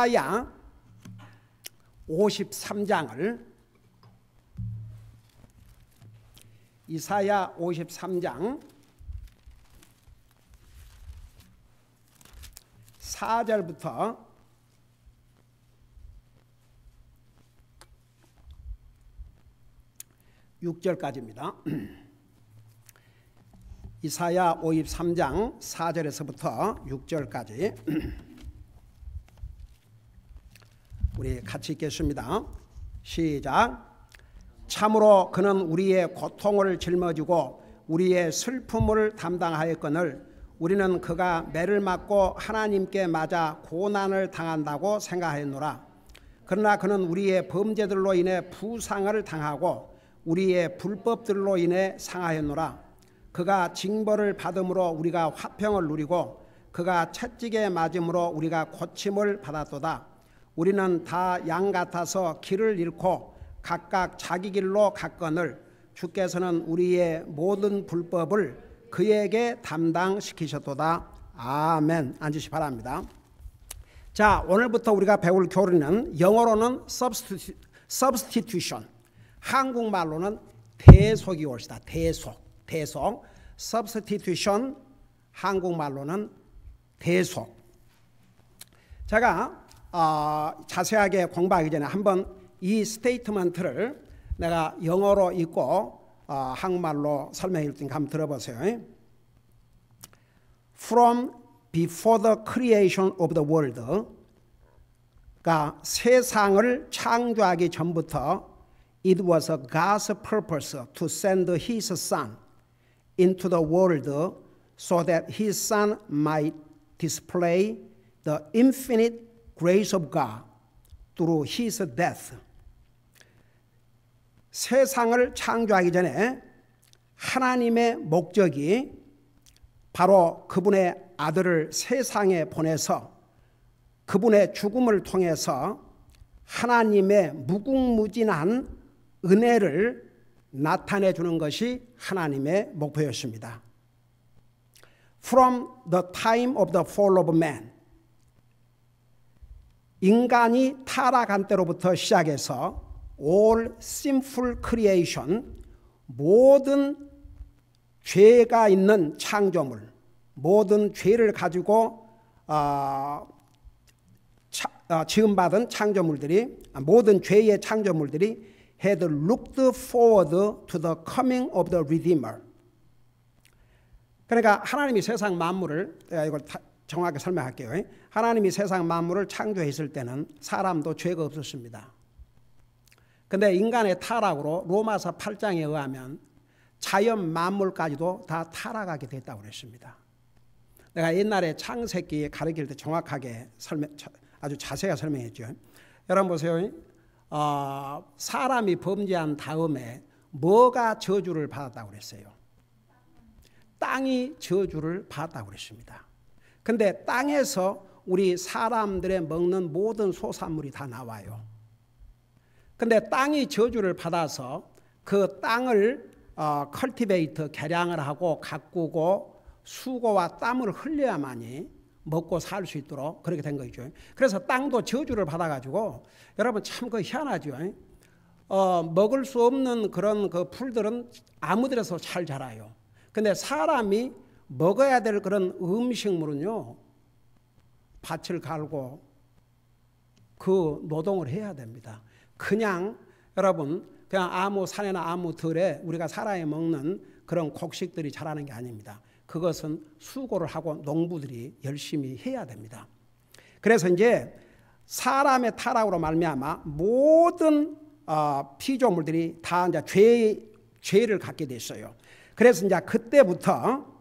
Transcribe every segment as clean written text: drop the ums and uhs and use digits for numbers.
이사야 53장을 이사야 53장 4절부터 6절까지입니다. 이사야 53장 4절에서부터 6절까지 우리 같이 읽겠습니다. 시작. 참으로 그는 우리의 고통을 짊어지고 우리의 슬픔을 담당하였거늘 우리는 그가 매를 맞고 하나님께 맞아 고난을 당한다고 생각하였노라. 그러나 그는 우리의 범죄들로 인해 부상을 당하고 우리의 불법들로 인해 상하였노라. 그가 징벌을 받음으로 우리가 화평을 누리고 그가 채찍에 맞음으로 우리가 고침을 받았도다. 우리는 다 양 같아서 길을 잃고 각각 자기 길로 갔거늘 주께서는 우리의 모든 불법을 그에게 담당시키셨도다. 아멘. 앉으시 바랍니다. 자, 오늘부터 우리가 배울 교리는 영어로는 substitution, 한국말로는 대속이 옳시다. 대속. substitution, 한국말로는 대속. 제가 자세하게 공부하기 전에 한번 이 스테이트먼트를 내가 영어로 읽고 한국말로 설명해 줄 테니까 한번 들어보세요. From before the creation of the world, 그러니까 세상을 창조하기 전부터 it was God's purpose to send His Son into the world so that His Son might display the infinite grace of God through His death. 세상을 창조하기 전에 하나님의 목적이 바로 그분의 아들을 세상에 보내서 그분의 죽음을 통해서 하나님의 무궁무진한 은혜를 나타내 주는 것이 하나님의 목표였습니다. From the time of the fall of man, 인간이 타락한 때로부터 시작해서 all sinful creation, 모든 죄가 있는 창조물, 모든 죄를 가지고 지음받은 창조물들이, 모든 죄의 창조물들이 had looked forward to the coming of the Redeemer. 그러니까 하나님이 세상 만물을, 이걸 정확하게 설명할게요. 하나님이 세상 만물을 창조했을 때는 사람도 죄가 없었습니다. 그런데 인간의 타락으로 로마서 8장에 의하면 자연 만물까지도 다 타락하게 됐다고 그랬습니다. 내가 옛날에 창세기 가르칠 때 정확하게 아주 자세하게 설명했죠. 여러분 보세요. 사람이 범죄한 다음에 뭐가 저주를 받았다고 그랬어요? 땅이 저주를 받았다고 그랬습니다. 근데 땅에서 우리 사람들의 먹는 모든 소산물이 다 나와요. 근데 땅이 저주를 받아서 그 땅을 컬티베이트, 개량을 하고 가꾸고 수고와 땀을 흘려야만이 먹고 살 수 있도록 그렇게 된 거죠. 그래서 땅도 저주를 받아가지고 여러분 참 그 희한하죠. 먹을 수 없는 그런 그 풀들은 아무 데서 잘 자라요. 근데 사람이 먹어야 될 그런 음식물은요, 밭을 갈고 그 노동을 해야 됩니다. 그냥 여러분 그냥 아무 산이나 아무 들에 우리가 살아야 먹는 그런 곡식들이 자라는 게 아닙니다. 그것은 수고를 하고 농부들이 열심히 해야 됩니다. 그래서 이제 사람의 타락으로 말미암아 모든 피조물들이 다 이제 죄를 갖게 됐어요. 그래서 이제 그때부터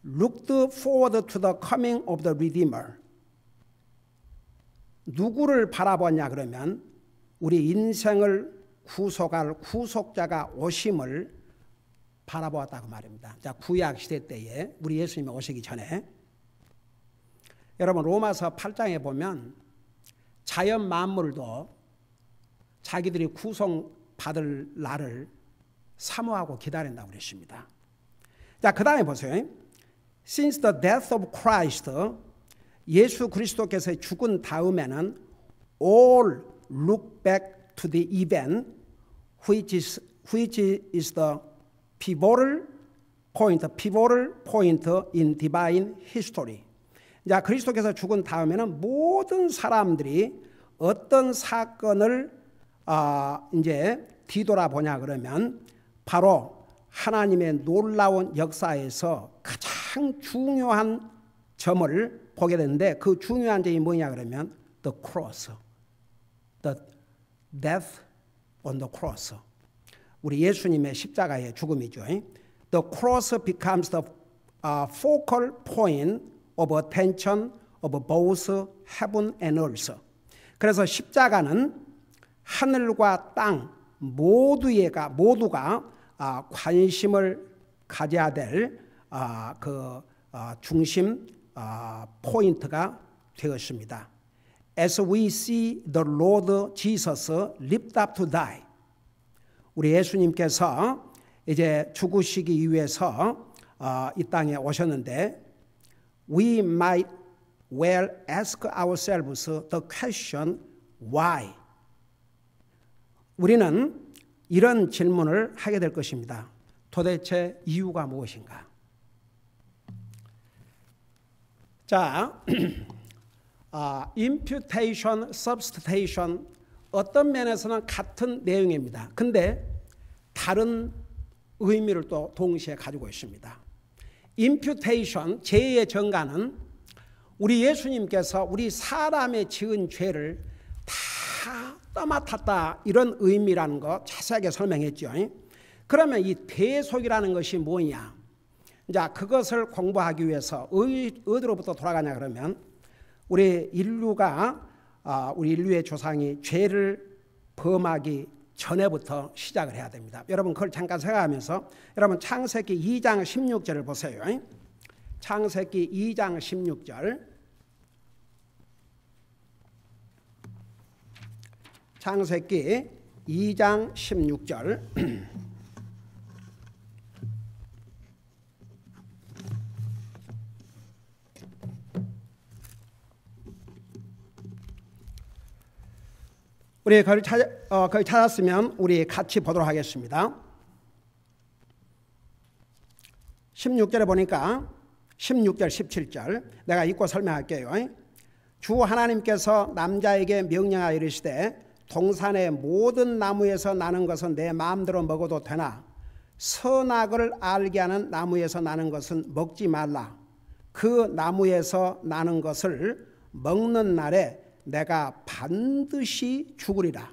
looked forward to the coming of the Redeemer. 누구를 바라보냐 그러면 우리 인생을 구속할 구속자가 오심을 바라보았다고 말입니다. 자, 구약 시대 때에 우리 예수님이 오시기 전에 여러분 로마서 8장에 보면 자연 만물도 자기들이 구속받을 날을 사모하고 기다린다고 그랬습니다. 자, 그 다음에 보세요. Since the death of Christ, 예수 그리스도께서 죽은 다음에는 all look back to the event which is the pivotal point in divine history. 자, 그리스도께서 죽은 다음에는 모든 사람들이 어떤 사건을 이제 뒤돌아보냐 그러면 바로 하나님의 놀라운 역사에서 가장 중요한 점을 보게 되는데 그 중요한 점이 뭐냐 그러면 the cross, the death on the cross. 우리 예수님의 십자가의 죽음이죠. The cross becomes the focal point of attention of both heaven and earth. 그래서 십자가는 하늘과 땅 모두가 관심을 가져야 될 그 중심 포인트가 되었습니다. As we see the Lord Jesus lift up to die. 우리 예수님께서 이제 죽으시기 위해서 이 땅에 오셨는데 we might well ask ourselves the question why. 우리는 이런 질문을 하게 될 것입니다. 도대체 이유가 무엇인가? 자, imputation, substitution 어떤 면에서는 같은 내용입니다. 근데 다른 의미를 또 동시에 가지고 있습니다. imputation, 죄의 전가는 우리 예수님께서 우리 사람의 지은 죄를 다 떠맡았다 이런 의미라는 거 자세하게 설명했죠. 그러면 이 대속이라는 것이 뭐냐? 자, 그것을 공부하기 위해서 어디로부터 돌아가냐 그러면 우리 인류의 조상이 죄를 범하기 전에부터 시작을 해야 됩니다. 여러분 그걸 잠깐 생각하면서 여러분 창세기 2장 16절을 보세요. 창세기 2장 16절. 창세기 2장 16절. 우리 거기 찾았으면 우리 같이 보도록 하겠습니다. 16절에 보니까 16절 17절 내가 읽고 설명할게요. 주 하나님께서 남자에게 명령하여 이르시되 동산의 모든 나무에서 나는 것은 내 마음대로 먹어도 되나 선악을 알게 하는 나무에서 나는 것은 먹지 말라. 그 나무에서 나는 것을 먹는 날에 내가 반드시 죽으리라.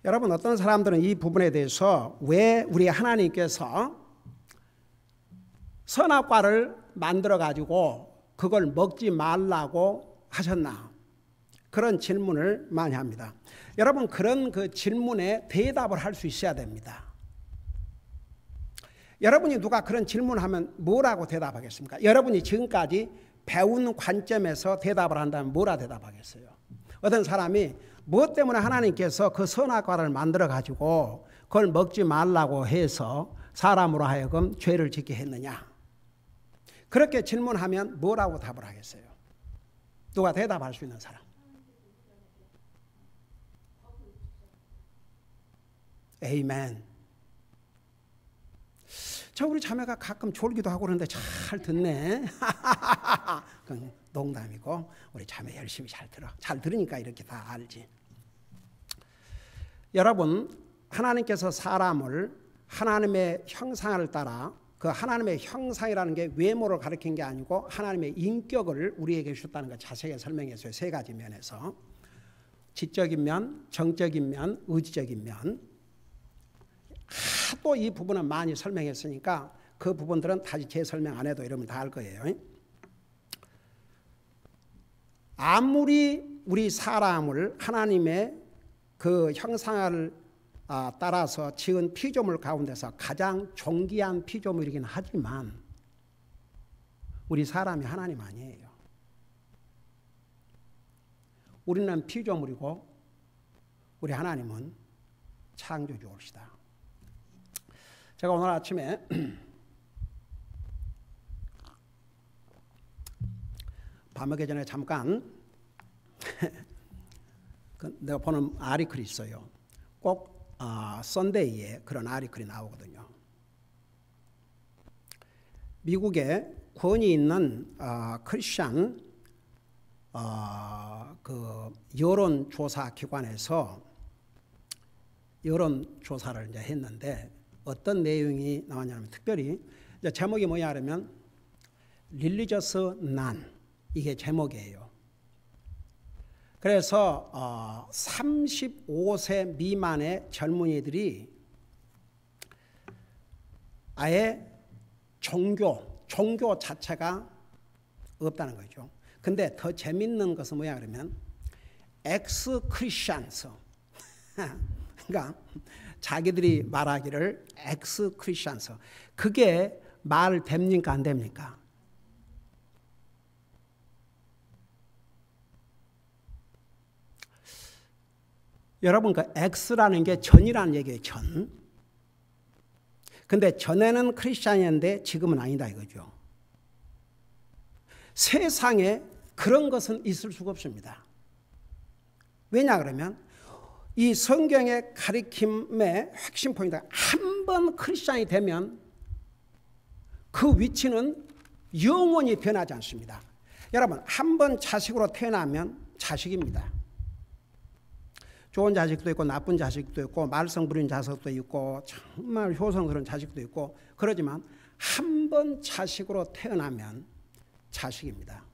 여러분 어떤 사람들은 이 부분에 대해서 왜 우리 하나님께서 선악과를 만들어 가지고 그걸 먹지 말라고 하셨나 그런 질문을 많이 합니다. 여러분 그런 그 질문에 대답을 할 수 있어야 됩니다. 여러분이 누가 그런 질문하면 뭐라고 대답하겠습니까? 여러분이 지금까지 배운 관점에서 대답을 한다면 뭐라 대답하겠어요? 어떤 사람이 무엇 때문에 하나님께서 그 선악과를 만들어 가지고 그걸 먹지 말라고 해서 사람으로 하여금 죄를 짓게 했느냐? 그렇게 질문하면 뭐라고 답을 하겠어요? 누가 대답할 수 있는 사람? 에이멘. 저 우리 자매가 가끔 졸기도 하고 그러는데 잘 듣네. 그건 농담이고 우리 자매 열심히 잘 들어. 잘 들으니까 이렇게 다 알지. 여러분 하나님께서 사람을 하나님의 형상을 따라 그 하나님의 형상이라는 게 외모를 가리킨 게 아니고 하나님의 인격을 우리에게 주셨다는 걸 자세하게 설명했어요. 세 가지 면에서. 지적인 면, 정적인 면, 의지적인 면. 하도 이 부분은 많이 설명했으니까 그 부분들은 다시 재설명 안 해도 여러분 다 알 거예요. 아무리 우리 사람을 하나님의 그 형상을 따라서 지은 피조물 가운데서 가장 존귀한 피조물이긴 하지만 우리 사람이 하나님 아니에요. 우리는 피조물이고 우리 하나님은 창조주이시다. 제가 오늘 아침에 밥 먹기 전에 잠깐 내가 보는 아리클이 있어요. 꼭 썬데이에 그런 아리클이 나오거든요. 미국의 권위 있는 크리스천 그 여론조사 기관에서 여론조사를 이제 했는데 어떤 내용이 나왔냐면 특별히 이제 제목이 뭐냐 하면 릴리저스 난 이게 제목이에요. 그래서 35세 미만의 젊은이들이 아예 종교 자체가 없다는 거죠. 근데 더 재밌는 것은 뭐야 그러면 엑스 크리스천스 그러니까 자기들이 말하기를 엑스 크리스천스 그게 말 됩니까 안 됩니까? 여러분 그 X라는 게 전이라는 얘기예요. 전. 근데 전에는 크리스찬이었는데 지금은 아니다 이거죠. 세상에 그런 것은 있을 수가 없습니다. 왜냐 그러면 이 성경의 가르침의 핵심 포인트가 한 번 크리스찬이 되면 그 위치는 영원히 변하지 않습니다. 여러분 한 번 자식으로 태어나면 자식입니다. 좋은 자식도 있고 나쁜 자식도 있고 말썽 부리는 자식도 있고 정말 효성스러운 자식도 있고 그러지만 한 번 자식으로 태어나면 자식입니다.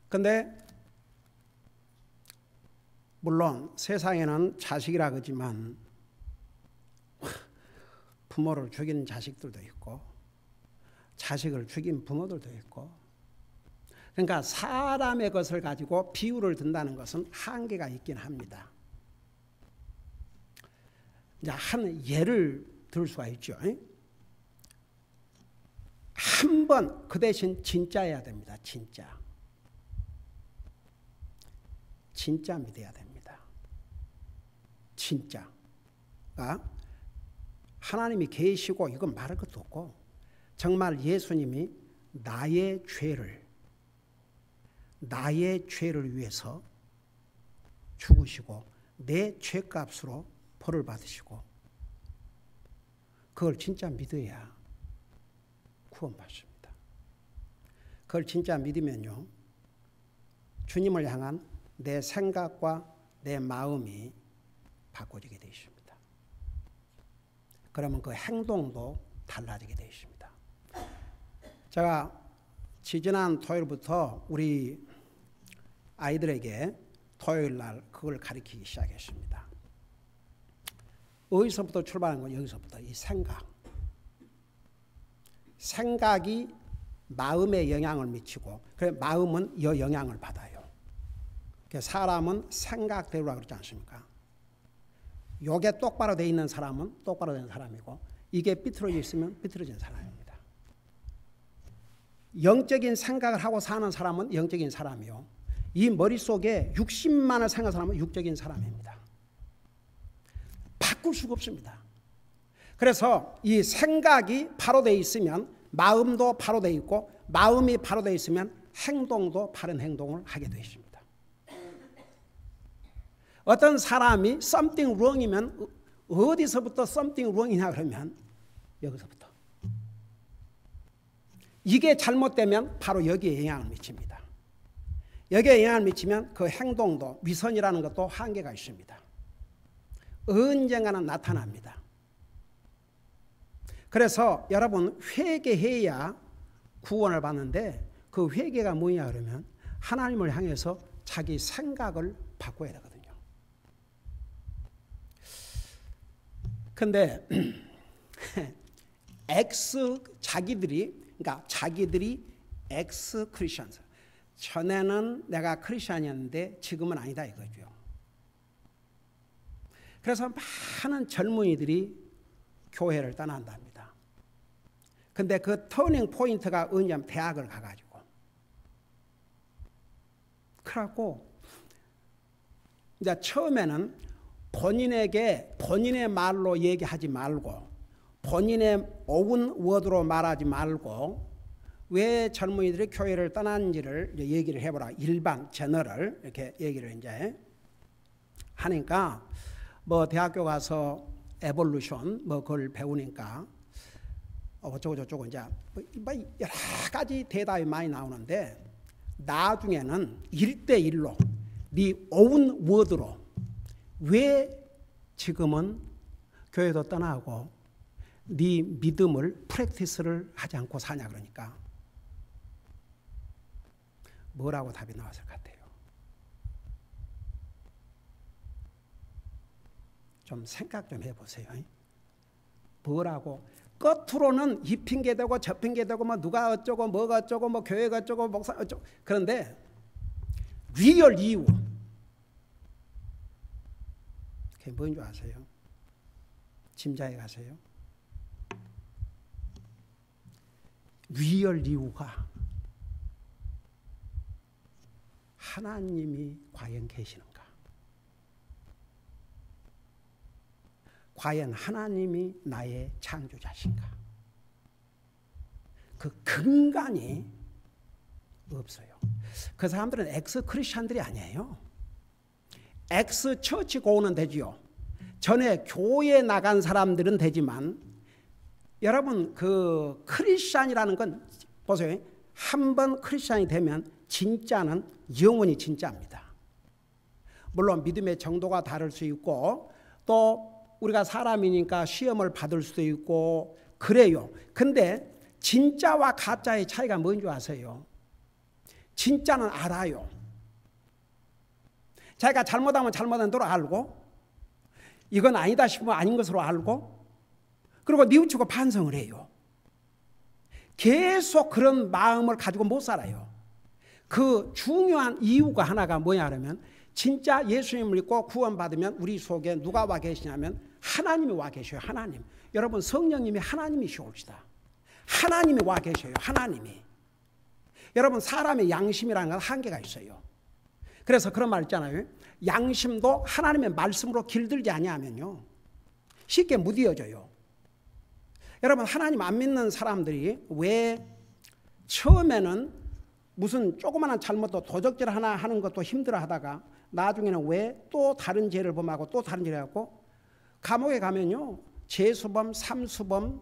그런데 물론 세상에는 자식이라 그러지만 부모를 죽이는 자식들도 있고 자식을 죽인 부모들도 있고 그러니까 사람의 것을 가지고 비유를 든다는 것은 한계가 있긴 합니다. 이제 한 예를 들 수가 있죠. 한 번 그 대신 진짜여야 됩니다. 진짜 믿어야 됩니다. 진짜가 하나님이 계시고 이건 말할 것도 없고 정말 예수님이 나의 죄를 위해서 죽으시고 내 죄값으로 벌을 받으시고 그걸 진짜 믿어야 구원받습니다. 그걸 진짜 믿으면요 주님을 향한 내 생각과 내 마음이 바꿔지게 되어 있습니다. 그러면 그 행동도 달라지게 되어 있습니다. 제가 지지난 토요일부터 우리 아이들에게 토요일 날 그걸 가르치기 시작했습니다. 어디서부터 출발한 건 여기서부터 이 생각이 마음에 영향을 미치고 그래 마음은 영향을 받아요. 사람은 생각대로라고 그러지 않습니까? 요게 똑바로 돼 있는 사람은 똑바로 된 사람이고 이게 삐뚤어져 있으면 삐뚤어진 사람입니다. 영적인 생각을 하고 사는 사람은 영적인 사람이요. 이 머릿속에 60만을 생각하는 사람은 육적인 사람입니다. 바꿀 수가 없습니다. 그래서 이 생각이 바로 돼 있으면 마음도 바로 돼 있고 마음이 바로 돼 있으면 행동도 바른 행동을 하게 되어 있습니다. 어떤 사람이 something wrong이면 어디서부터 something wrong이냐 그러면 여기서부터. 이게 잘못되면 바로 여기에 영향을 미칩니다. 여기에 영향을 미치면 그 행동도 위선이라는 것도 한계가 있습니다. 언젠가는 나타납니다. 그래서 여러분 회개해야 구원을 받는데 그 회개가 뭐냐 그러면 하나님을 향해서 자기 생각을 바꿔야 되거든요. 근데 자기들이 엑스 크리스천. 전에는 내가 크리스천이었는데 지금은 아니다 이거죠. 그래서 많은 젊은이들이 교회를 떠난답니다. 근데 그 터닝 포인트가 언제냐면 대학을 가가지고. 그래갖고 이제 처음에는 본인에게 본인의 말로 얘기하지 말고 본인의 오운 워드로 말하지 말고 왜 젊은이들이 교회를 떠났는지를 이제 얘기를 해보라. 일반 제너럴 이렇게 얘기를 이제 하니까 뭐 대학교 가서 에볼루션 뭐 그걸 배우니까 어쩌고 저쩌고 이제 뭐 여러 가지 대답이 많이 나오는데 나중에는 1대1로 네 own word로 왜 지금은 교회도 떠나고 네 믿음을 프랙티스를 하지 않고 사냐 그러니까 뭐라고 답이 나왔을 것 같아요? 좀 생각 좀 해보세요. 뭐라고? 겉으로는 이 핑계대고 저 핑계대고 뭐 누가 어쩌고 뭐가 어쩌고 뭐 교회가 어쩌고 목사 어쩌고 그런데 리얼 이유 그게 뭔 줄 아세요? 짐작해 가세요. 리얼 이유가 하나님이 과연 계시는가? 과연 하나님이 나의 창조자신가? 그 근간이 없어요. 그 사람들은 엑스 크리스찬들이 아니에요. 엑스 처치 고는 되지요. 전에 교회 나간 사람들은 되지만 여러분 그 크리스찬이라는 건 보세요. 한번 크리스찬이 되면 진짜는 영원히 진짜입니다. 물론 믿음의 정도가 다를 수 있고 또 우리가 사람이니까 시험을 받을 수도 있고 그래요. 근데 진짜와 가짜의 차이가 뭔지 아세요? 진짜는 알아요. 자기가 잘못하면 잘못한 대로 알고 이건 아니다 싶으면 아닌 것으로 알고 그리고 뉘우치고 반성을 해요. 계속 그런 마음을 가지고 못 살아요. 그 중요한 이유가 하나가 뭐냐 하면 진짜 예수님을 믿고 구원받으면 우리 속에 누가 와 계시냐면 하나님이 와 계셔요. 하나님. 여러분 성령님이 하나님이시옵시다. 하나님이 와 계셔요. 하나님이. 여러분 사람의 양심이라는 건 한계가 있어요. 그래서 그런 말 있잖아요. 양심도 하나님의 말씀으로 길들지 아니하면요 쉽게 무디어져요. 여러분 하나님 안 믿는 사람들이 왜 처음에는 무슨 조그마한 잘못도 도적질 하나 하는 것도 힘들어 하다가 나중에는 왜 또 다른 죄를 범하고 또 다른 죄를 하고 감옥에 가면요 재수범, 삼수범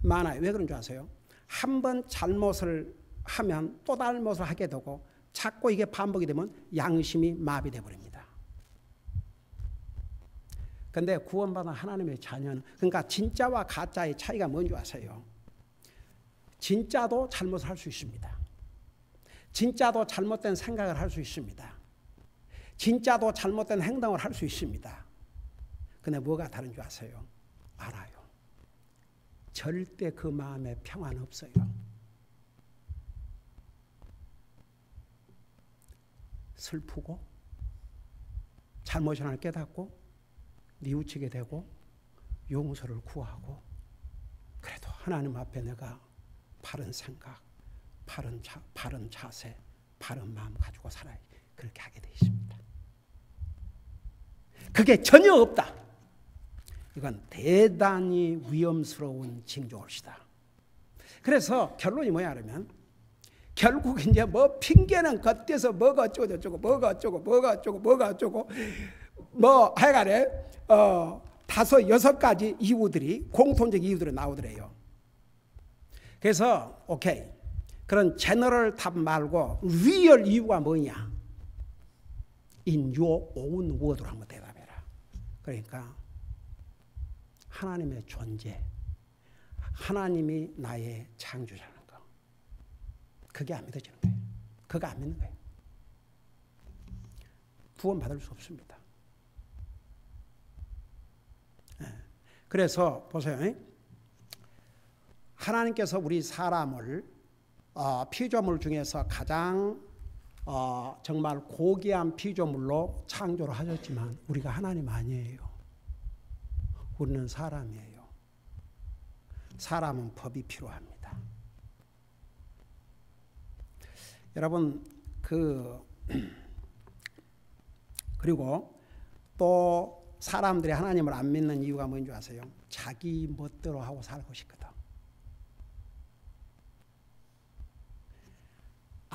많아요. 왜 그런 줄 아세요? 한 번 잘못을 하면 또 다른 잘못을 하게 되고 자꾸 이게 반복이 되면 양심이 마비돼 버립니다. 근데 구원받은 하나님의 자녀는 그러니까 진짜와 가짜의 차이가 뭔지 아세요? 진짜도 잘못을 할 수 있습니다. 진짜도 잘못된 생각을 할 수 있습니다. 진짜도 잘못된 행동을 할 수 있습니다. 근데 뭐가 다른 줄 아세요? 알아요. 절대 그 마음에 평안 없어요. 슬프고 잘못을 깨닫고 뉘우치게 되고 용서를 구하고 그래도 하나님 앞에 내가 바른 생각, 바른 자세, 바른 마음 가지고 살아야 그렇게 하게 되어 있습니다. 그게 전혀 없다. 이건 대단히 위험스러운 징조일시다. 그래서 결론이 뭐냐 하면 결국 이제 뭐 핑계는 겉에서 뭐가 어쩌고 저쩌고 뭐가 어쩌고 뭐가 어쩌고 뭐가 어쩌고 뭐 하여간에 5, 6가지 이유들이 공통적 이유들이 나오더래요. 그래서 오케이 그런 제너럴 답 말고 리얼 이유가 뭐냐? In your own word로 한번 대답해라. 그러니까 하나님의 존재, 하나님이 나의 창조자라는 거. 그게 안 믿어지는 거예요. 그거 안 믿는 거예요. 구원받을 수 없습니다. 그래서 보세요. 하나님께서 우리 사람을 피조물 중에서 가장 정말 고귀한 피조물로 창조를 하셨지만 우리가 하나님 아니에요. 우리는 사람이에요. 사람은 법이 필요합니다. 여러분 그리고 또 사람들이 하나님을 안 믿는 이유가 뭔지 아세요? 자기 멋대로 하고 살고 싶거든.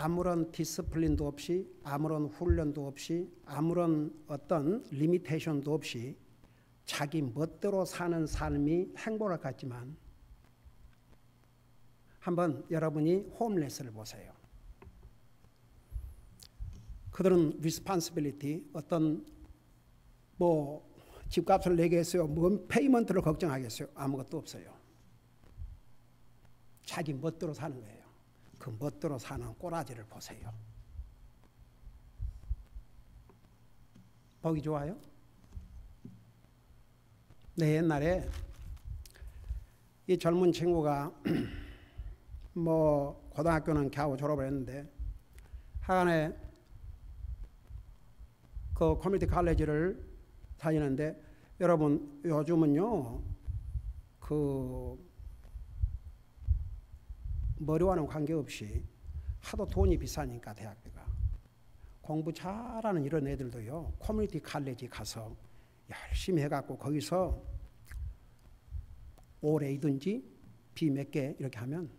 아무런 디스플린도 없이 아무런 훈련도 없이 아무런 어떤 리미테이션도 없이 자기 멋대로 사는 삶이 행복할 것 같지만 한번 여러분이 홈레스를 보세요. 그들은 리스폰시빌리티 어떤 뭐 집값을 내겠어요? 뭔 페이먼트를 걱정하겠어요? 아무것도 없어요. 자기 멋대로 사는 거예요. 그 멋대로 사는 꼬라지를 보세요. 보기 좋아요? 네, 옛날에 이 젊은 친구가 뭐 고등학교는 겨우 졸업을 했는데 하간에 그 커뮤니티 칼리지를 다니는데 여러분 요즘은요 그 머리와는 관계없이 하도 돈이 비싸니까 대학비가 공부 잘하는 이런 애들도요 커뮤니티 칼리지 가서 열심히 해갖고 거기서 올해이든지 비 몇 개 이렇게 하면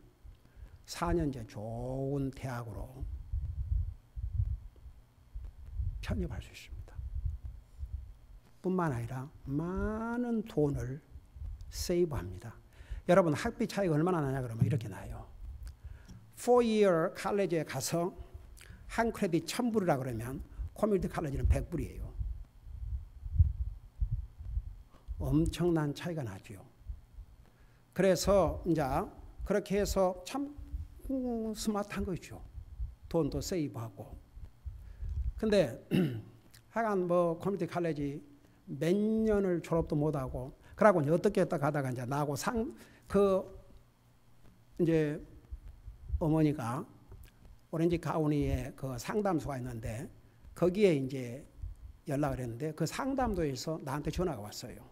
4년제 좋은 대학으로 편입할 수 있습니다. 뿐만 아니라 많은 돈을 세이브합니다. 여러분 학비 차이가 얼마나 나냐 그러면 이렇게 나요. 4year 칼리지에 가서 한 크레딧 1,000불이라 그러면 커뮤니티 칼리지는 100불이에요. 엄청난 차이가 나죠. 그래서 이제 그렇게 해서 참 스마트한 거죠. 돈도 세이브하고. 근데 하여간 뭐 커뮤니티 칼리지 몇 년을 졸업도 못하고 그러고 어떻게 했다 가다가 이제 나하고 이제 어머니가 오렌지 카운티에 그 상담소가 있는데 거기에 이제 연락을 했는데 그 상담소에서 나한테 전화가 왔어요.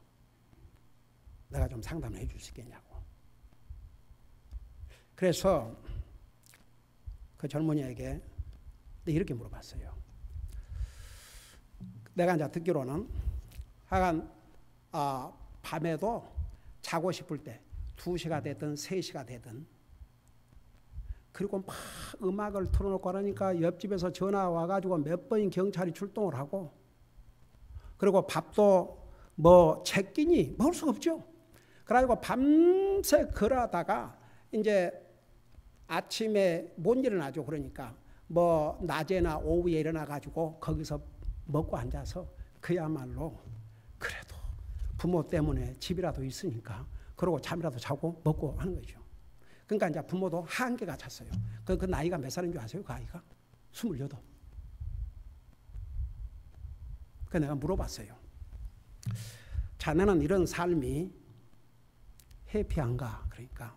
내가 좀 상담을 해줄 수 있겠냐고. 그래서 그 젊은이에게 이렇게 물어봤어요. 내가 이제 듣기로는 하여간 밤에도 자고 싶을 때 2시가 되든 3시가 되든 그리고 막 음악을 틀어놓고 하니까 옆집에서 전화 와가지고 몇 번인 경찰이 출동을 하고 그리고 밥도 뭐 채끼니 먹을 수가 없죠. 그래가지고 밤새 걸어다가 이제 아침에 못 일어나죠. 그러니까 뭐 낮에나 오후에 일어나가지고 거기서 먹고 앉아서 그야말로 그래도 부모 때문에 집이라도 있으니까 그러고 잠이라도 자고 먹고 하는 거죠. 그러니까 이제 부모도 한계가 찼어요. 그 나이가 몇 살인 줄 아세요? 그 아이가? 28. 그 내가 물어봤어요. 자네는 이런 삶이 해피한가? 그러니까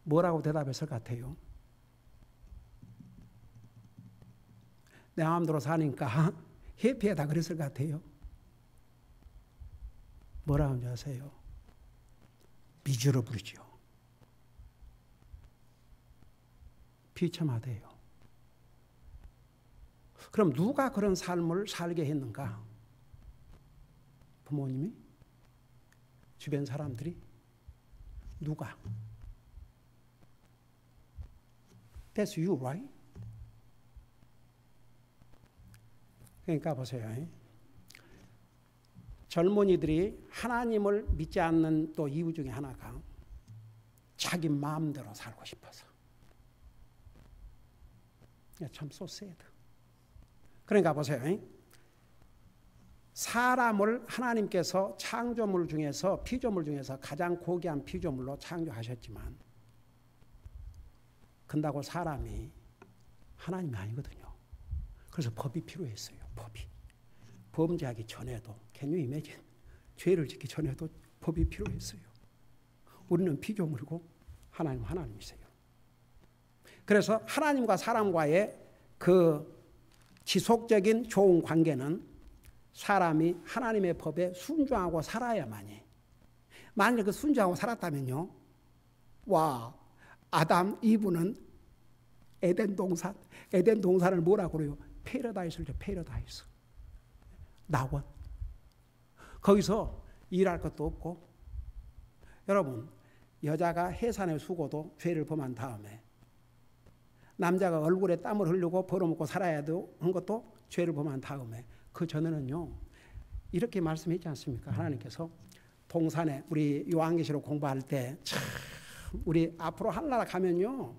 뭐라고 대답했을 것 같아요? 내 마음대로 사니까 해피하다 그랬을 것 같아요. 뭐라고 하는지 아세요? 미저러블이죠. 비참하대요. 그럼 누가 그런 삶을 살게 했는가? 부모님이? 주변 사람들이? 누가? That's you, right? 그러니까 보세요. 젊은이들이 하나님을 믿지 않는 또 이유 중에 하나가 자기 마음대로 살고 싶어서. 참 so sad. 그러니까 보세요. 사람을 하나님께서 창조물 중에서 피조물 중에서 가장 고귀한 피조물로 창조하셨지만 근다고 사람이 하나님이 아니거든요. 그래서 법이 필요했어요. 법이. 범죄하기 전에도 can you imagine? 죄를 짓기 전에도 법이 필요했어요. 우리는 피조물이고 하나님은 하나님이세요. 그래서 하나님과 사람과의 그 지속적인 좋은 관계는 사람이 하나님의 법에 순종하고 살아야만이. 만약에 그 순종하고 살았다면요. 와, 아담, 이브는 에덴 동산을 뭐라고 그래요? 패러다이스죠. 패러다이스. 낙원. 거기서 일할 것도 없고. 여러분, 여자가 해산의 수고도 죄를 범한 다음에 남자가 얼굴에 땀을 흘리고 벌어먹고 살아야 하는 것도 죄를 범한 다음에 그 전에는요. 이렇게 말씀했지 않습니까? 하나님께서 동산에 우리 요한계시록 공부할 때 참 우리 앞으로 하늘나라 가면요.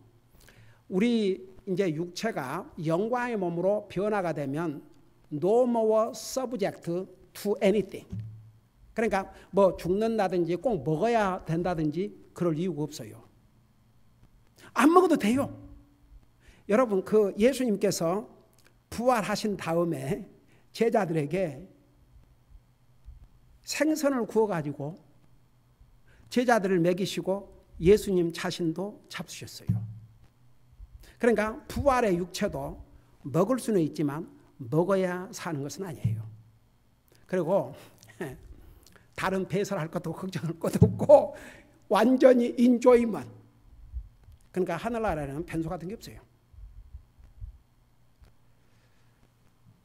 우리 이제 육체가 영광의 몸으로 변화가 되면 no more subject to anything. 그러니까 뭐 죽는다든지 꼭 먹어야 된다든지 그럴 이유가 없어요. 안 먹어도 돼요. 여러분 그 예수님께서 부활하신 다음에 제자들에게 생선을 구워가지고 제자들을 먹이시고 예수님 자신도 잡수셨어요. 그러니까 부활의 육체도 먹을 수는 있지만 먹어야 사는 것은 아니에요. 그리고 다른 배설할 것도 걱정할 것도 없고 완전히 인조이먼. 그러니까 하늘나라에는 변수 같은 게 없어요.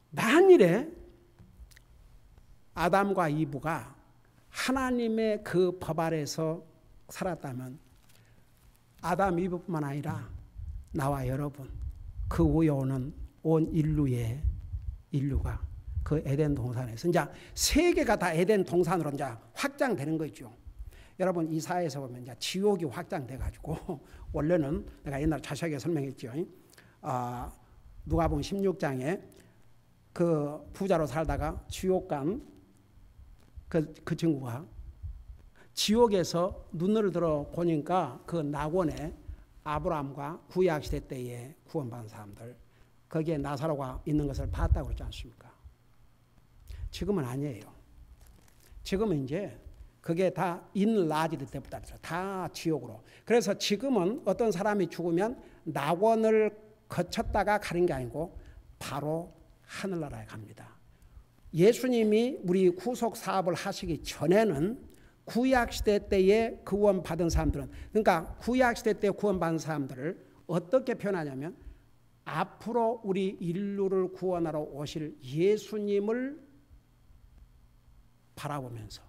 만일에 아담과 이브가 하나님의 그 법 아래서 살았다면 아담 이브뿐만 아니라 나와 여러분 그 후에 오는 온 인류가 그 에덴 동산에서 이제 세계가 다 에덴 동산으로 이제 확장되는 거죠. 여러분 이사야에서 보면 이제 지옥이 확장돼 가지고 원래는 내가 옛날 자세하게 설명했죠. 누가복음 16장에 그 부자로 살다가 지옥 간 그 친구가 지옥에서 눈을 들어 보니까 그 낙원에 아브라함과 구약시대 때에 구원받은 사람들 거기에 나사로가 있는 것을 봤다고 그러지 않습니까? 지금은 아니에요. 지금은 이제 그게 다 인라지드 때부터 다 지옥으로. 그래서 지금은 어떤 사람이 죽으면 낙원을 거쳤다가 가는 게 아니고 바로 하늘나라에 갑니다. 예수님이 우리 구속 사업을 하시기 전에는 구약시대 때에 구원받은 사람들은 그러니까 구약시대 때 구원받은 사람들을 어떻게 표현하냐면 앞으로 우리 인류를 구원하러 오실 예수님을 바라보면서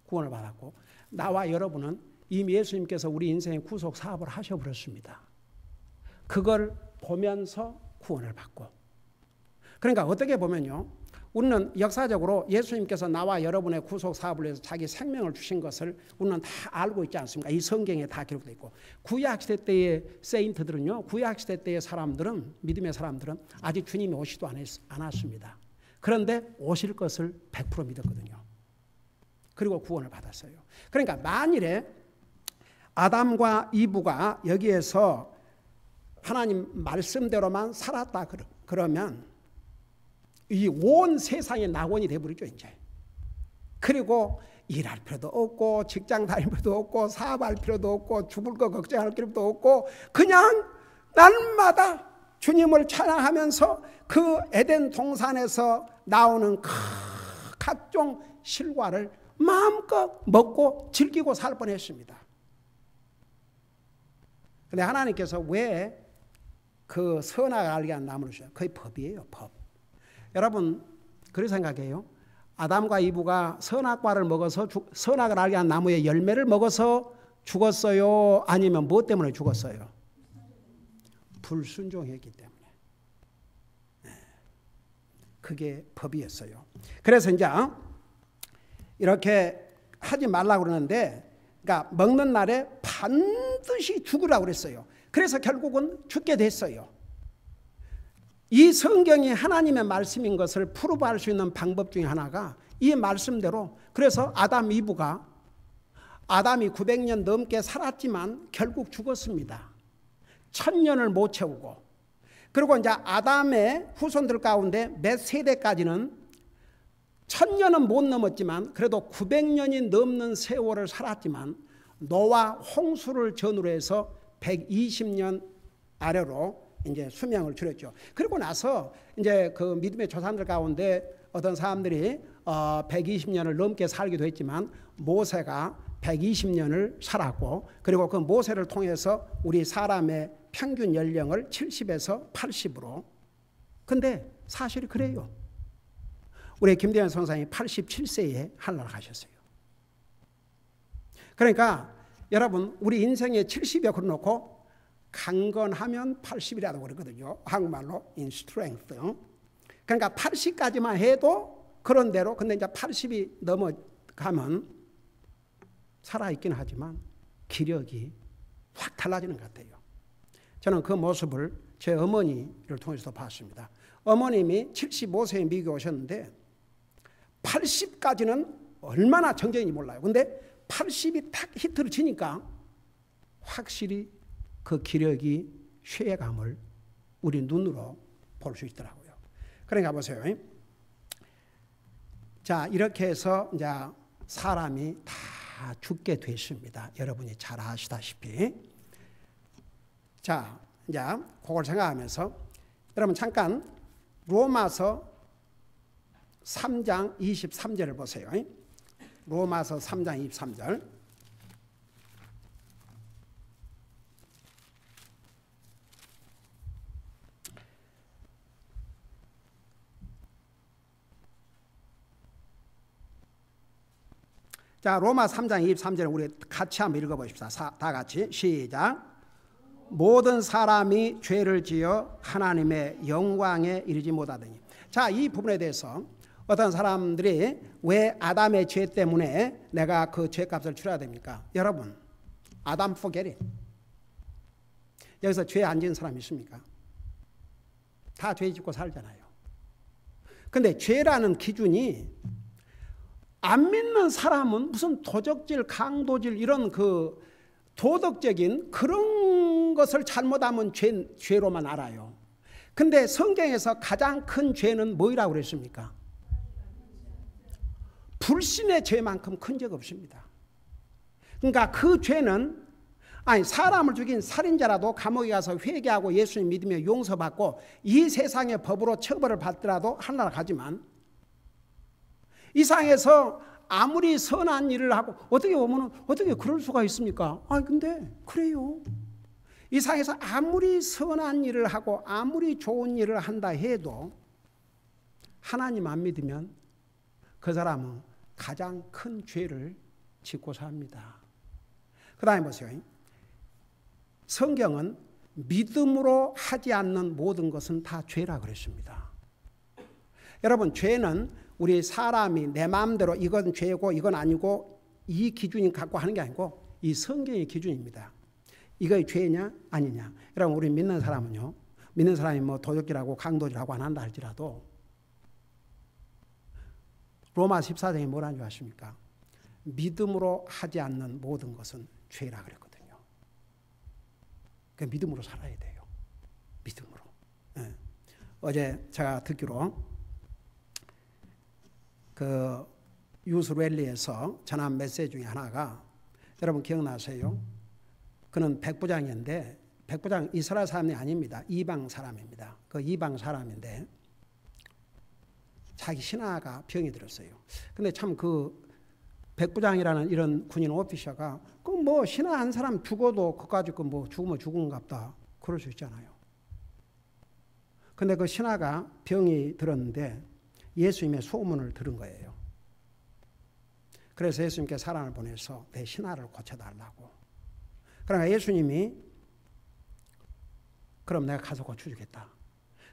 구원을 받았고 나와 여러분은 이미 예수님께서 우리 인생의 구속 사업을 하셔버렸습니다. 그걸 보면서 구원을 받고 그러니까 어떻게 보면요. 우리는 역사적으로 예수님께서 나와 여러분의 구속 사업을 위해서 자기 생명을 주신 것을 우리는 다 알고 있지 않습니까? 이 성경에 다 기록되어 있고 구약시대 때의 세인트들은요. 구약시대 때의 사람들은 믿음의 사람들은 아직 주님이 오시도 않았습니다. 그런데 오실 것을 100% 믿었거든요. 그리고 구원을 받았어요. 그러니까 만일에 아담과 이브가 여기에서 하나님 말씀대로만 살았다 그러면 이 온 세상의 낙원이 돼버리죠 이제. 그리고 일할 필요도 없고 직장 다닐 필요도 없고 사업할 필요도 없고 죽을 거 걱정할 필요도 없고 그냥 날마다 주님을 찬양하면서 그 에덴 동산에서 나오는 각종 실과를 마음껏 먹고 즐기고 살 뻔했습니다. 그런데 하나님께서 왜 그 선악을 알게 한 나무를 주셨어요? 그게 법이에요, 법. 여러분 그렇게 생각해요. 아담과 이브가 선악과를 먹어서 선악을 알게 한 나무의 열매를 먹어서 죽었어요? 아니면 무엇 때문에 죽었어요? 불순종했기 때문에. 그게 법이었어요. 그래서 이제 이렇게 하지 말라고 그러는데 그러니까 먹는 날에 반드시 죽으라고 그랬어요. 그래서 결국은 죽게 됐어요. 이 성경이 하나님의 말씀인 것을 프루브할 수 있는 방법 중에 하나가 이 말씀대로 그래서 아담 이브가 아담이 900년 넘게 살았지만 결국 죽었습니다. 1000년을 못 채우고 그리고 이제 아담의 후손들 가운데 몇 세대까지는 1000년은 못 넘었지만 그래도 900년이 넘는 세월을 살았지만 노아 홍수를 전후로 해서 120년 아래로 이제 수명을 줄였죠. 그리고 나서 이제 그 믿음의 조상들 가운데 어떤 사람들이 120년을 넘게 살기도 했지만 모세가 120년을 살았고 그리고 그 모세를 통해서 우리 사람의 평균 연령을 70에서 80으로 근데 사실이 그래요. 우리 김대현 선생님이 87세에 하늘나라 가셨어요. 그러니까 여러분 우리 인생에 70여 걸어놓고 강건하면 80이라고 그러거든요. 한국말로 in strength. 그러니까 80까지만 해도 그런 대로, 근데 이제 80이 넘어가면 살아있긴 하지만 기력이 확 달라지는 것 같아요. 저는 그 모습을 제 어머니를 통해서 봤습니다. 어머님이 75세에 미국에 오셨는데 80까지는 얼마나 정적인지 몰라요. 근데 80이 탁 히트를 치니까 확실히 그 기력이 쇠감을 우리 눈으로 볼 수 있더라고요. 그러니까 보세요. 자, 이렇게 해서 이제 사람이 다 죽게 됐습니다. 여러분이 잘 아시다시피. 자, 이제 그걸 생각하면서 여러분 잠깐 로마서 3장 23절을 보세요. 로마서 3장 23절. 자, 로마 3장 23절을 우리 같이 한번 읽어보십시다. 다 같이 시작. 모든 사람이 죄를 지어 하나님의 영광에 이르지 못하더니. 자, 이 부분에 대해서 어떤 사람들이 왜 아담의 죄 때문에 내가 그 죄값을 치러야 됩니까? 여러분, 아담 forget it. 여기서 죄 안 지은 사람 있습니까? 다 죄 짓고 살잖아요. 근데 죄라는 기준이 안 믿는 사람은 무슨 도적질, 강도질 이런 그 도덕적인 그런 것을 잘못하면 죄로만 알아요. 근데 성경에서 가장 큰 죄는 뭐라고 그랬습니까? 불신의 죄만큼 큰 죄가 없습니다. 그러니까 그 죄는 사람을 죽인 살인자라도 감옥에 가서 회개하고 예수님 믿으며 용서받고 이 세상의 법으로 처벌을 받더라도 하나라 가지만 이 세상에서 아무리 선한 일을 하고 어떻게 보면 어떻게 그럴 수가 있습니까? 근데 그래요. 이 세상에서 아무리 선한 일을 하고 아무리 좋은 일을 한다 해도 하나님 안 믿으면 그 사람은 가장 큰 죄를 짓고 삽니다. 그 다음에 보세요. 성경은 믿음으로 하지 않는 모든 것은 다 죄라 그랬습니다. 여러분, 죄는 우리 사람이 내 마음대로 이건 죄고 이건 아니고 이 기준이 갖고 하는 게 아니고 이 성경의 기준입니다. 이거 죄냐 아니냐. 여러분, 우리 믿는 사람은요, 믿는 사람이 뭐 도적질하고 강도질하고 안 한다 할지라도 로마 14장에 뭐라는 줄 아십니까? 믿음으로 하지 않는 모든 것은 죄라 그랬거든요. 그 믿음으로 살아야 돼요. 믿음으로. 네. 어제 제가 듣기로 그 유스 랠리에서 전한 메시지 중에 하나가 여러분 기억나세요? 그는 백부장인데 백부장 이스라엘 사람이 아닙니다. 이방 사람입니다. 그 이방 사람인데 자기 신하가 병이 들었어요. 근데 참 그 백부장이라는 이런 군인 오피셔가 그 뭐 신하 한 사람 죽어도 그까짓 거 뭐 죽으면 죽은갑다 그럴 수 있잖아요. 근데 그 신하가 병이 들었는데 예수님의 소문을 들은 거예요. 그래서 예수님께 사람을 보내서 내 신하를 고쳐달라고. 그러니까 예수님이 그럼 내가 가서 고쳐주겠다.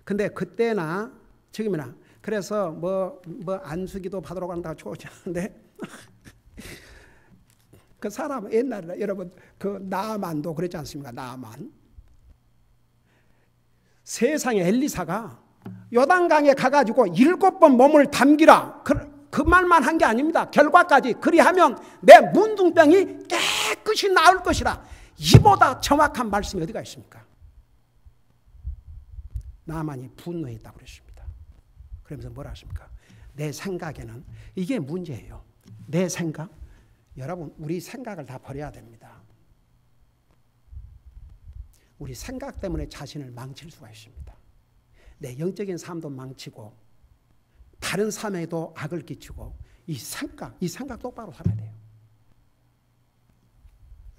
근데 그때나 지금이나 그래서 뭐 안수기도 받으러 간다고 좋으셨는데 그 사람 옛날에 여러분 그 나아만도 그랬지 않습니까? 나아만. 세상에 엘리사가 요단강에 가가지고 7번 몸을 담기라 그 말만 한 게 아닙니다. 결과까지 그리하면 내 문둥병이 깨끗이 나을 것이라. 이보다 정확한 말씀이 어디가 있습니까? 나만이 분노했다고 그랬습니다. 그러면서 뭐라 하십니까? 내 생각에는 이게 문제예요. 내 생각? 여러분, 우리 생각을 다 버려야 됩니다. 우리 생각 때문에 자신을 망칠 수가 있습니다. 내 영적인 삶도 망치고 다른 삶에도 악을 끼치고 이 생각 똑바로 살아야 돼요.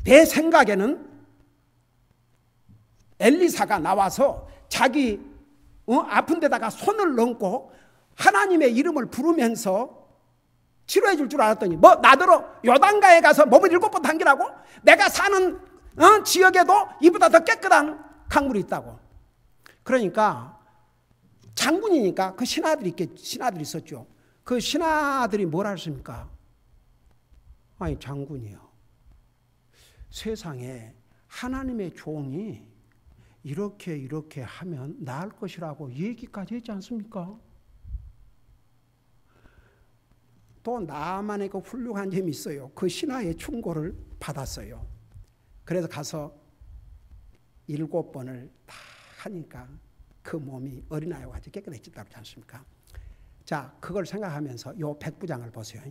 내 생각에는 엘리사가 나와서 자기 아픈 데다가 손을 얹고 하나님의 이름을 부르면서 치료해 줄 줄 알았더니 뭐 나더러 요단강에 가서 몸을 7번 당기라고? 내가 사는 지역에도 이보다 더 깨끗한 강물이 있다고. 그러니까 장군이니까 그 신하들이 있었죠. 그 신하들이 뭘 하십니까? 아니 장군이요, 세상에 하나님의 종이 이렇게 하면 나을 것이라고 얘기까지 했지 않습니까? 또 나만의 그 훌륭한 점이 있어요. 그 신하의 충고를 받았어요. 그래서 가서 7번을 다 하니까 그 몸이 어린아이와 같이 깨끗해졌다고 하지 않습니까? 자, 그걸 생각하면서 요 백부장을 보세요.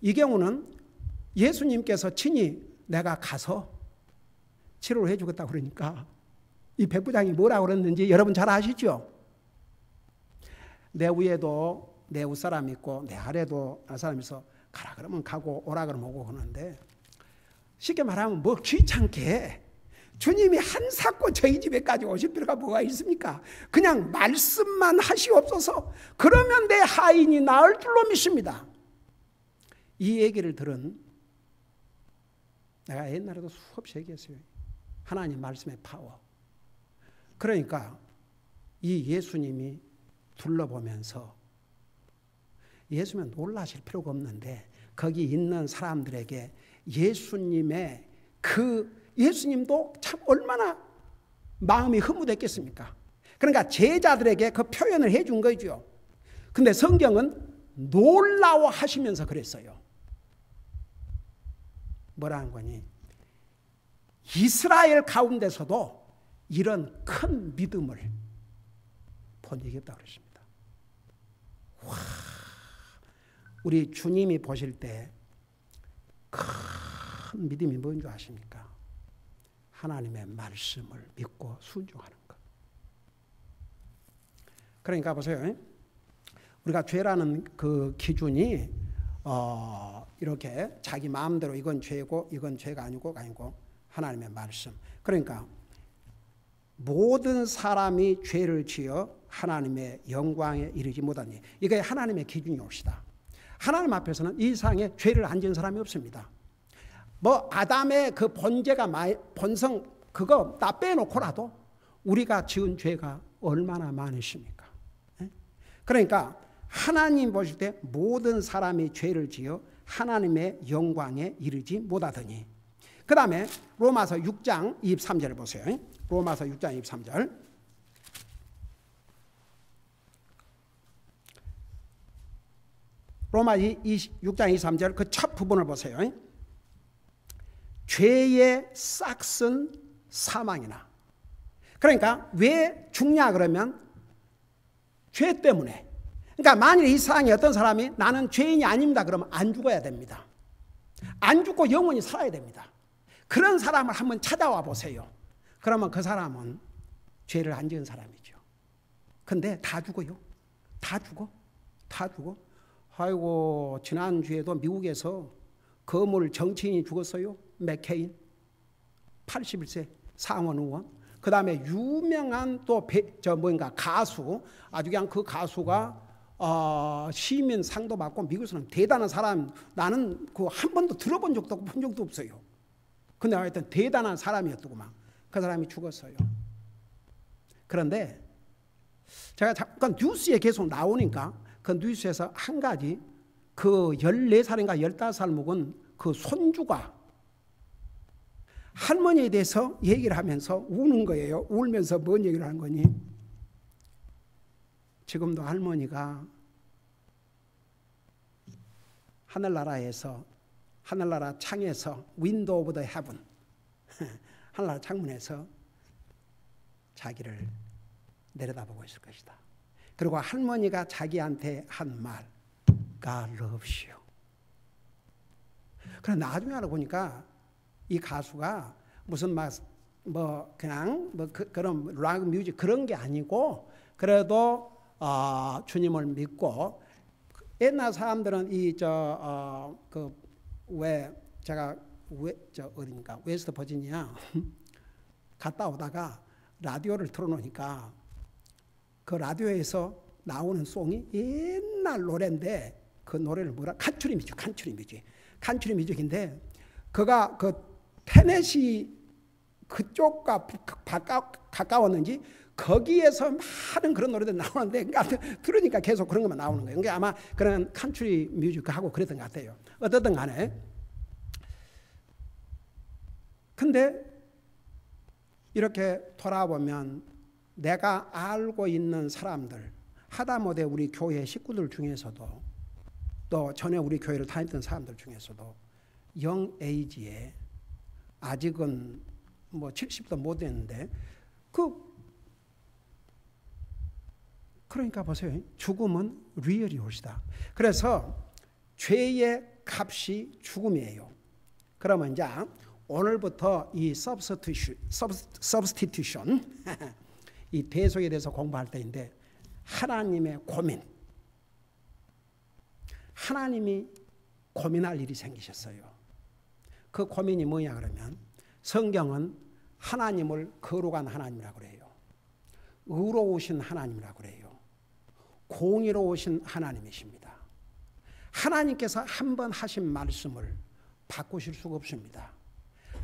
이 경우는 예수님께서 친히 내가 가서 치료를 해주겠다고 그러니까 이 백부장이 뭐라고 그랬는지 여러분 잘 아시죠? 내 위에도 내 윗사람이 있고 내 아래도 사람이 있어. 가라 그러면 가고 오라 그러면 오고 그러는데, 쉽게 말하면 뭐 귀찮게 주님이 한사코 저희 집에까지 오실 필요가 뭐가 있습니까? 그냥 말씀만 하시옵소서. 그러면 내 하인이 나을 줄로 믿습니다. 이 얘기를 들은, 내가 옛날에도 수없이 얘기했어요. 하나님 말씀의 파워. 그러니까 이 예수님이 둘러보면서, 예수님은 놀라실 필요가 없는데 거기 있는 사람들에게 예수님의 예수님도 참 얼마나 마음이 흐뭇했겠습니까? 그러니까 제자들에게 그 표현을 해준 거죠. 근데 성경은 놀라워하시면서 그랬어요. 뭐라는 거니? 이스라엘 가운데서도 이런 큰 믿음을 본 적이 없다고 그러십니다. 와, 우리 주님이 보실 때 큰 믿음이 뭔 줄 아십니까? 하나님의 말씀을 믿고 순종하는 것. 그러니까 보세요. 우리가 죄라는 그 기준이 이렇게 자기 마음대로 이건 죄고 이건 죄가 아니고 하나님의 말씀. 그러니까 모든 사람이 죄를 지어 하나님의 영광에 이르지 못하니, 이게 하나님의 기준이 옵시다. 하나님 앞에서는 이 세상에 죄를 안 지은 사람이 없습니다. 뭐 아담의 그 본성 그거 다 빼놓고라도 우리가 지은 죄가 얼마나 많으십니까? 그러니까 하나님 보실 때 모든 사람이 죄를 지어 하나님의 영광에 이르지 못하더니. 그 다음에 로마서 6장 23절을 보세요. 로마서 6장 23절. 로마 6장 23절 그 첫 부분을 보세요. 죄의 싹은 사망이나. 그러니까 왜 죽냐 그러면 죄 때문에. 그러니까 만일 이 세상에 어떤 사람이 나는 죄인이 아닙니다 그러면 안 죽어야 됩니다. 안 죽고 영원히 살아야 됩니다. 그런 사람을 한번 찾아와 보세요. 그러면 그 사람은 죄를 안 지은 사람이죠. 근데 다 죽어요. 다 죽어. 아이고, 지난주에도 미국에서 거물 정치인이 죽었어요. 맥케인 81세 상원 의원. 그 다음에 유명한 또 가수, 아주 그냥 그 가수가 시민상도 받고 미국에서는 대단한 사람, 나는 그 한 번도 들어본 적도 없고 본 적도 없어요. 근데 하여튼 대단한 사람이었더구만. 그 사람이 죽었어요. 그런데 제가 잠깐 뉴스에 계속 나오니까 그 뉴스에서 한 가지, 그 14살인가 15살 먹은 그 손주가 할머니에 대해서 얘기를 하면서 우는 거예요. 울면서 뭔 얘기를 하는 거니? 지금도 할머니가 하늘나라 창에서 윈도우 오브 더 헤븐, 하늘나라 창문에서 자기를 내려다보고 있을 것이다. 그리고 할머니가 자기한테 한 말, God loves you. 그런데 나중에 알아보니까 이 가수가 무슨 그런 락 뮤직 그런 게 아니고, 그래도 주님을 믿고, 옛날 사람들은 어딘가 웨스트 버지니아 갔다 오다가 라디오를 틀어놓으니까 그 라디오에서 나오는 송이 옛날 노래인데, 그 노래를 컨트리 뮤직인데, 그가 그 테넷이 그쪽과 가까웠는지 거기에서 많은 그런 노래들이 나오는데 그러니까 들으니까 계속 그런 것만 나오는 거예요. 그러니까 아마 그런 컨트리 뮤직하고 그랬던 것 같아요. 어떻든 간에. 근데 이렇게 돌아보면 내가 알고 있는 사람들, 하다못해 우리 교회 식구들 중에서도 또 전에 우리 교회를 다녔던 사람들 중에서도 영 에이지에 아직은 뭐 70도 못 됐는데 그러니까 보세요. 죽음은 리얼이 오시다. 그래서 죄의 값이 죽음이에요. 그러면 이제 오늘부터 이 substitution 이 대속에 대해서 공부할 때인데 하나님의 고민, 하나님이 고민할 일이 생기셨어요. 그 고민이 뭐냐 그러면 성경은 하나님을 거룩한 하나님이라고 그래요. 의로우신 하나님이라고 그래요. 공의로우신 하나님이십니다. 하나님께서 한 번 하신 말씀을 바꾸실 수가 없습니다.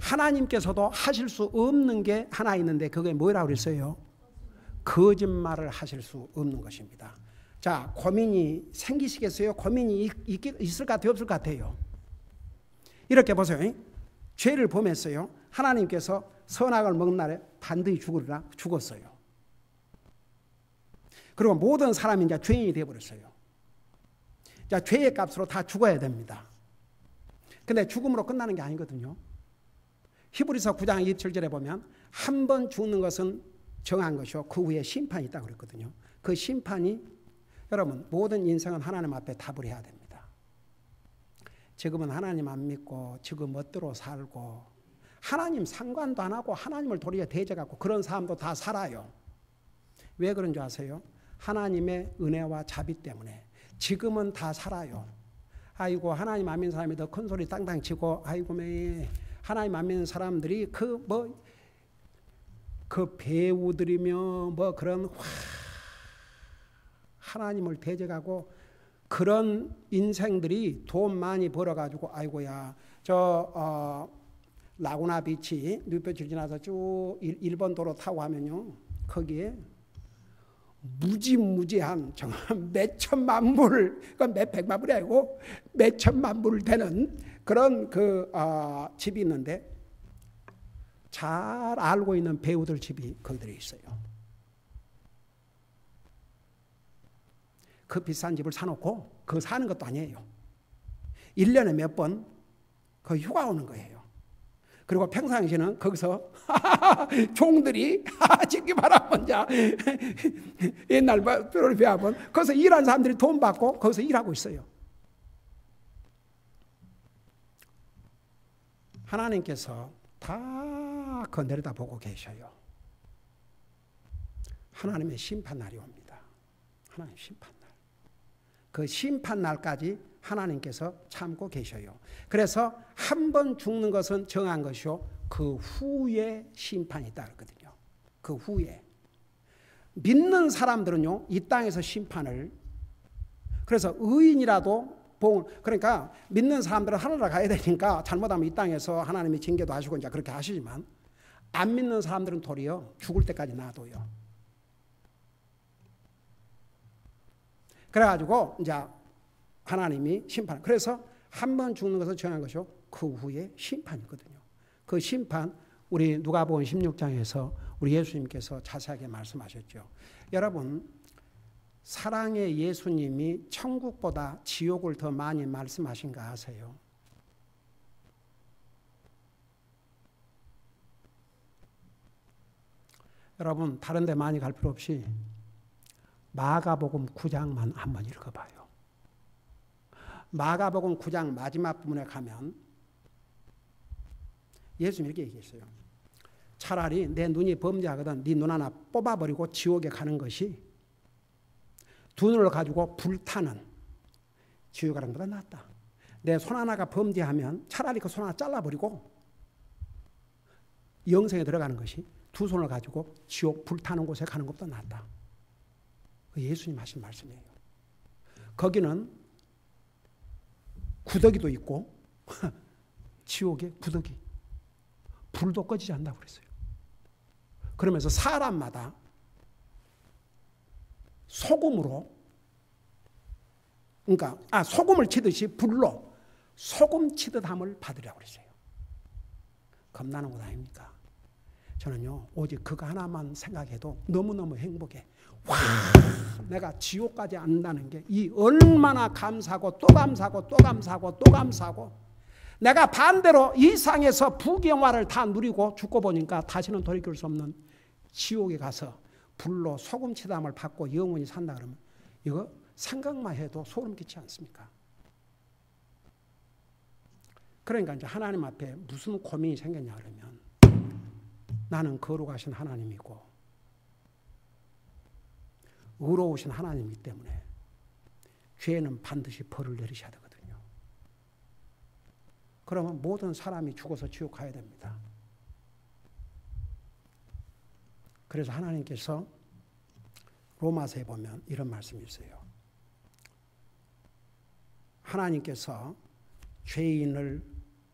하나님께서도 하실 수 없는 게 하나 있는데 그게 뭐라고 그랬어요? 거짓말을 하실 수 없는 것입니다. 자, 고민이 생기시겠어요? 고민이 있을 것 같아요? 없을 것 같아요? 이렇게 보세요. 죄를 범했어요. 하나님께서 선악을 먹는 날에 반드시 죽으리라 죽었어요. 그리고 모든 사람이 이제 죄인이 되어버렸어요. 자, 죄의 값으로 다 죽어야 됩니다. 근데 죽음으로 끝나는 게 아니거든요. 히브리서 9장 27절에 보면 한 번 죽는 것은 정한 것이요 그 후에 심판이 있다고 그랬거든요. 그 심판이 여러분 모든 인생은 하나님 앞에 답을 해야 됩니다. 지금은 하나님 안 믿고 지금 멋대로 살고 하나님 상관도 안 하고 하나님을 도리어 대적하고 그런 사람도 다 살아요. 왜 그런 줄 아세요? 하나님의 은혜와 자비 때문에 지금은 다 살아요. 아이고 하나님 안 믿는 사람이 더 큰 소리 땅땅 치고 아이고 매 하나님 안 믿는 사람들이 그 배우들이며 뭐 그런 하나님을 대적하고 그런 인생들이 돈 많이 벌어가지고 아이고야 라구나 비치 뉴페치 지나서 쭉 일본 도로 타고 하면요 거기에 무지무지한 정말 몇 천만 불, 몇 백만 불이 아니고 몇 천만 불 되는 그런 집이 있는데 잘 알고 있는 배우들 집이 거기들에 있어요. 그 비싼 집을 사놓고 그거 사는 것도 아니에요. 1년에 몇 번 그 휴가 오는 거예요. 그리고 평상시에는 거기서 종들이 지기 바라면 옛날 표를 배워보면 거기서 일하는 사람들이 돈 받고 거기서 일하고 있어요. 하나님께서 다 그 내려다보고 계셔요. 하나님의 심판날이 옵니다. 하나님 심판날. 그 심판날까지 하나님께서 참고 계셔요. 그래서 한 번 죽는 것은 정한 것이요 그 후에 심판이 있다 그랬거든요. 그 후에 믿는 사람들은요 이 땅에서 심판을 그래서 의인이라도 그러니까 믿는 사람들은 하늘나라 가야 되니까 잘못하면 이 땅에서 하나님이 징계도 하시고 이제 그렇게 하시지만 안 믿는 사람들은 도리어 죽을 때까지 놔둬요. 그래가지고 이제 하나님이 심판. 그래서 한 번 죽는 것을 정한 것이요 그 후에 심판이거든요. 그 심판 우리 누가복음 16장에서 우리 예수님께서 자세하게 말씀하셨죠. 여러분 사랑의 예수님이 천국보다 지옥을 더 많이 말씀하신 거 아세요? 여러분 다른 데 많이 갈 필요 없이 마가복음 9장만 한번 읽어봐요. 마가복음 9장 마지막 부분에 가면 예수님이 이렇게 얘기했어요. 차라리 내 눈이 범죄하거든 네 눈 하나 뽑아버리고 지옥에 가는 것이 두 눈을 가지고 불타는 지옥에 가는 것보다 낫다. 내 손 하나가 범죄하면 차라리 그 손 하나 잘라버리고 영생에 들어가는 것이 두 손을 가지고 지옥 불타는 곳에 가는 것보다 낫다. 예수님 하신 말씀이에요. 거기는 구더기도 있고 지옥에 구더기. 불도 꺼지지 않는다고 그랬어요. 그러면서 사람마다 소금으로, 그러니까 소금을 치듯이 불로 소금 치듯 함을 받으라고 그랬어요. 겁나는 것 아닙니까? 저는요, 오직 그거 하나만 생각해도 너무너무 행복해. 와, 내가 지옥까지 안 간다는 게 이 얼마나 감사하고 또 감사하고 또 감사하고 또 감사하고, 내가 반대로 이 상에서 부경화를 다 누리고 죽고 보니까 다시는 돌이킬 수 없는 지옥에 가서 불로 소금 치담을 받고 영원히 산다 그러면 이거 생각만 해도 소름 끼치지 않습니까? 그러니까 이제 하나님 앞에 무슨 고민이 생겼냐 그러면, 나는 거룩하신 하나님이고 의로우신 하나님이기 때문에 죄는 반드시 벌을 내리셔야 되거든요. 그러면 모든 사람이 죽어서 지옥 가야 됩니다. 그래서 하나님께서 로마서에 보면 이런 말씀이 있어요. 하나님께서 죄인을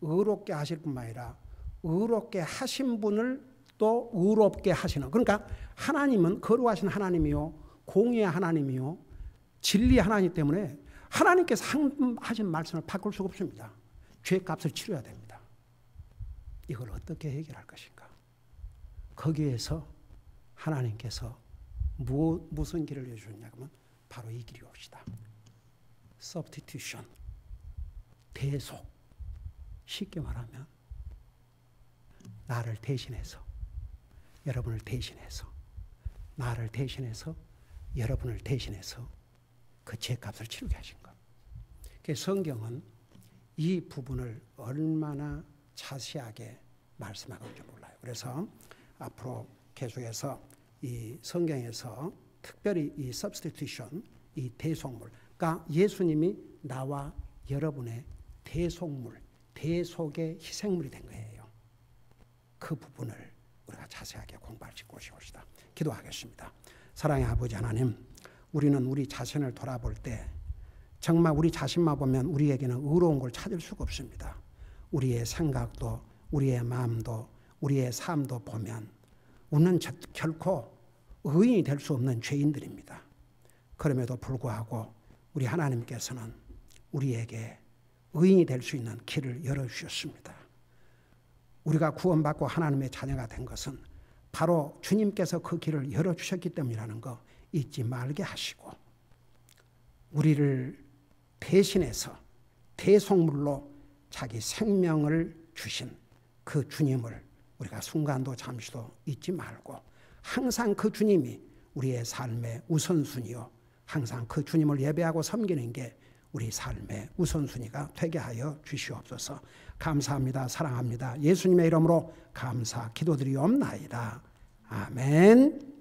의롭게 하실 뿐만 아니라 의롭게 하신 분을 또 의롭게 하시는, 그러니까 하나님은 거룩하신 하나님이요 공의의 하나님이요 진리의 하나님 때문에 하나님께서 하신 말씀을 바꿀 수가 없습니다. 죄값을 치러야 됩니다. 이걸 어떻게 해결할 것인가? 거기에서 하나님께서 무슨 길을 내주셨냐 하면 바로 이 길이 옵시다. substitution, 대속. 쉽게 말하면 나를 대신해서, 여러분을 대신해서, 나를 대신해서, 여러분을 대신해서 그 죄값을 치르게 하신 것. 성경은 이 부분을 얼마나 자세하게 말씀하고 있는지 몰라요. 그래서 앞으로 계속해서 이 성경에서 특별히 이 substitution, 이 대속물, 그러니까 예수님이 나와 여러분의 대속물, 대속의 희생물이 된 거예요. 그 부분을 우리가 자세하게 공부할 수 있고 오시옵시다. 기도하겠습니다. 사랑의 아버지 하나님, 우리는 우리 자신을 돌아볼 때 정말 우리 자신만 보면 우리에게는 의로운 걸 찾을 수가 없습니다. 우리의 생각도, 우리의 마음도, 우리의 삶도 보면 우리는 결코 의인이 될 수 없는 죄인들입니다. 그럼에도 불구하고 우리 하나님께서는 우리에게 의인이 될 수 있는 길을 열어주셨습니다. 우리가 구원받고 하나님의 자녀가 된 것은 바로 주님께서 그 길을 열어주셨기 때문이라는 거 잊지 말게 하시고, 우리를 대신해서 대속물로 자기 생명을 주신 그 주님을 우리가 순간도 잠시도 잊지 말고 항상 그 주님이 우리의 삶의 우선순위요, 항상 그 주님을 예배하고 섬기는 게 우리 삶의 우선순위가 되게 하여 주시옵소서. 감사합니다. 사랑합니다. 예수님의 이름으로 감사 기도드리옵나이다. 아멘.